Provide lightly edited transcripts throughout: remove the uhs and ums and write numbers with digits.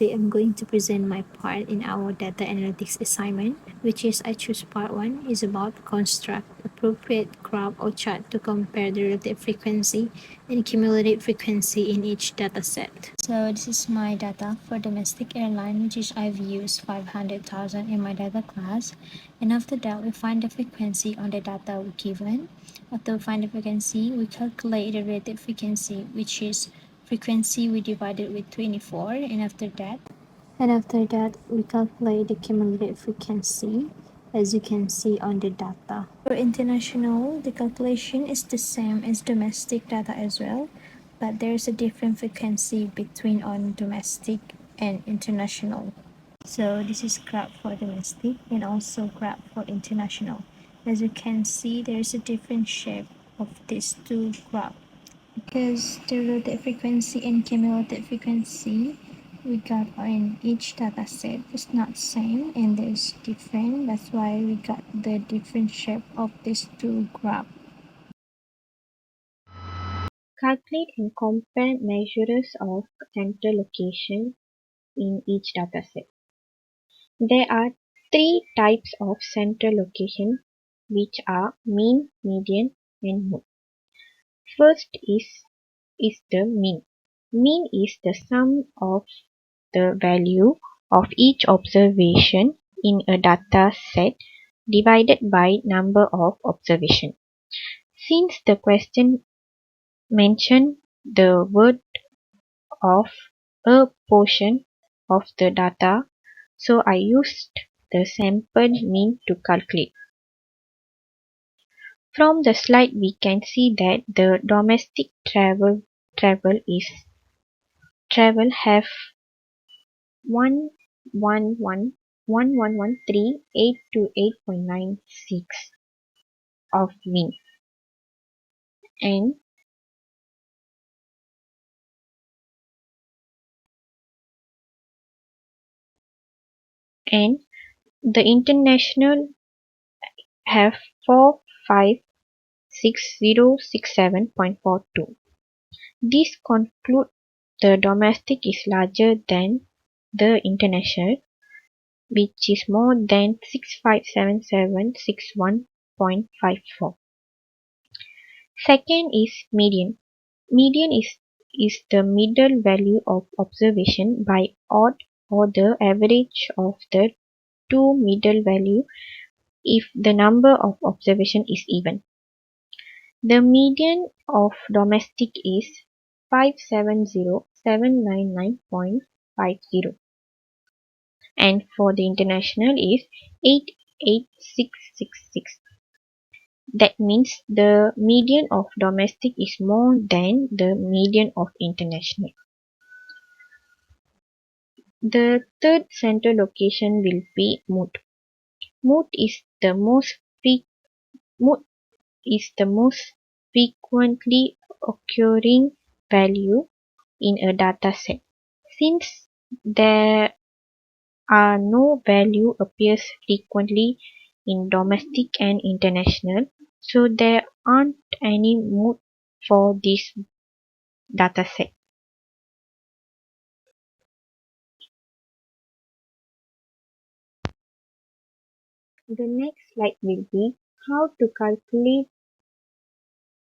today I'm going to present my part in our data analytics assignment, which is I choose part 1 is about construct appropriate graph or chart to compare the relative frequency and cumulative frequency in each data set. So this is my data for domestic airline, which is I've used 500,000 in my data class. And after that, we find the frequency on the data we given. After we find the frequency, we calculate the relative frequency, which is frequency we divided with 24, and after that we calculate the cumulative frequency as you can see on the data. For international, the calculation is the same as domestic data as well, but there's a different frequency between on domestic and international. So this is graph for domestic and also graph for international. As you can see, there's a different shape of these two graphs because the relative frequency and cumulative frequency we got in each data set is not same and there's different. That's why we got the different shape of these two graphs. Calculate and compare measures of center location in each dataset. There are three types of center location, which are mean, median, and mode. First is the mean. Mean is the sum of the value of each observation in a data set divided by number of observations. Since the question mentioned the word of a portion of the data, so I used the sample mean to calculate. From the slide we can see that the domestic travel have 11113 to 8.96 of mean, and the international have 456067.42. This conclude the domestic is larger than the international, which is more than 657761.54. Second is median. Median is the middle value of observation by odd or the average of the two middle value if the number of observation is even. The median of domestic is 570799.50 and for the international is 88666. That means the median of domestic is more than the median of international. The third center location will be mood. Mood is the most frequently occurring value in a data set. Since there are no value appears frequently in domestic and international, so there aren't any mood for this dataset. The next slide will be how to calculate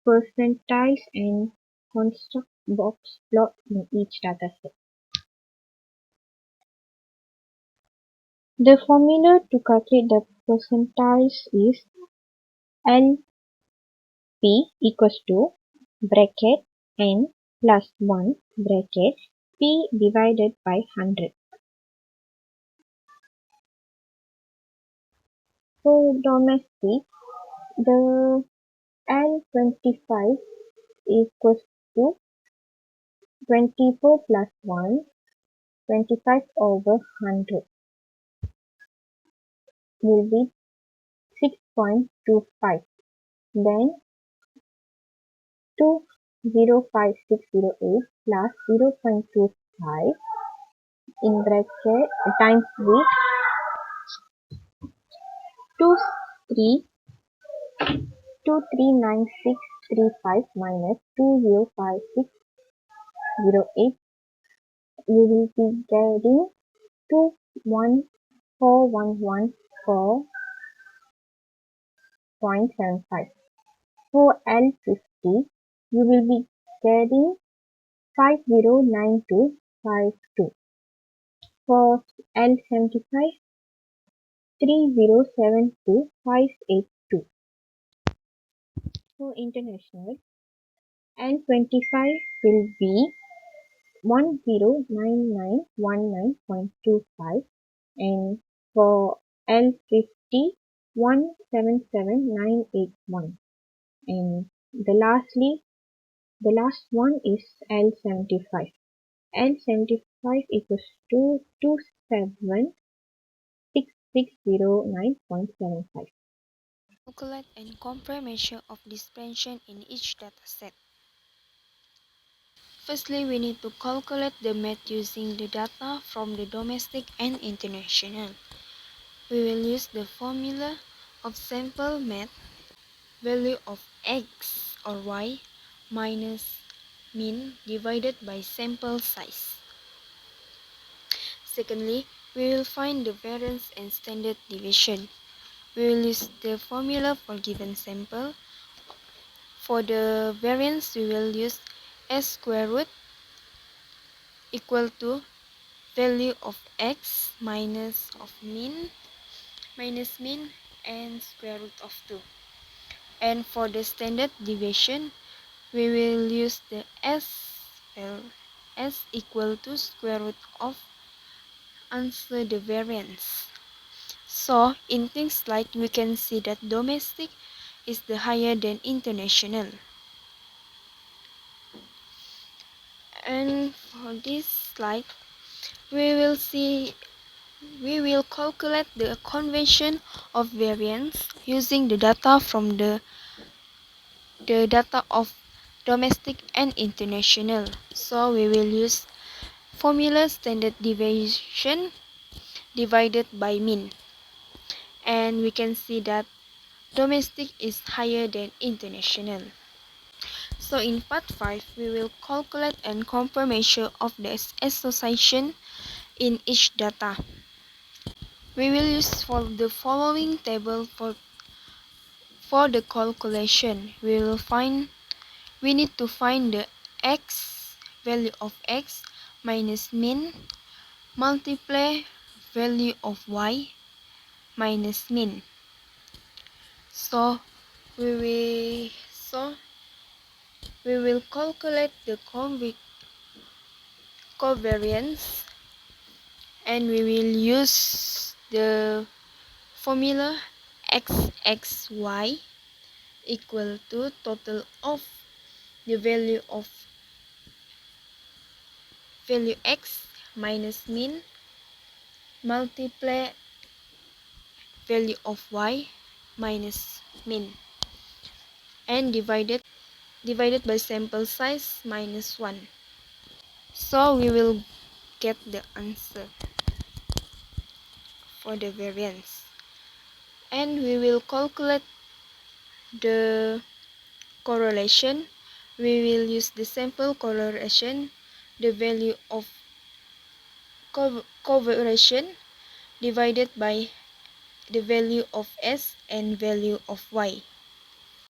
percentiles and construct box plot in each dataset. The formula to calculate the percentiles is LP equals to bracket n plus 1 bracket P divided by 100. For domestic, the L25 equals to 24 plus 1, 25 over 100 will be 6.25. Then 205608 plus 0.25 in bracket times with 239635 minus 205608 we will be getting 214,114.75. For L50, you will be getting 509252. For L75, 3072582. For international, L25 will be 109919.25, and for L50, 177981. And the last one is L75. L75 equals to 27669.75. Calculate and compare measure of dispersion in each dataset. Firstly, we need to calculate the math using the data from the domestic and international. We will use the formula of sample math, value of x or y minus mean divided by sample size. Secondly, we will find the variance and standard deviation. We will use the formula for given sample. For the variance, we will use s square root equal to value of x minus mean and square root of 2. And for the standard deviation, we will use the s equal to square root of answer the variance. So in things like we can see that domestic is the higher than international. And for this slide, we will calculate the conversion of variance using the data from the data of domestic and international. So we will use formula standard deviation divided by mean. And we can see that domestic is higher than international. So in part 5, we will calculate and compare measure of the association in each data. We will use the following table for the calculation. We need to find the value of x minus mean multiply value of y minus mean. So we will calculate the covariance, and we will use the formula xxy equal to total of the value x minus mean multiply value of y minus mean and divided by sample size minus 1. So we will get the answer for the variance. And we will calculate the correlation. We will use the sample correlation, the value of correlation divided by the value of s and value of y.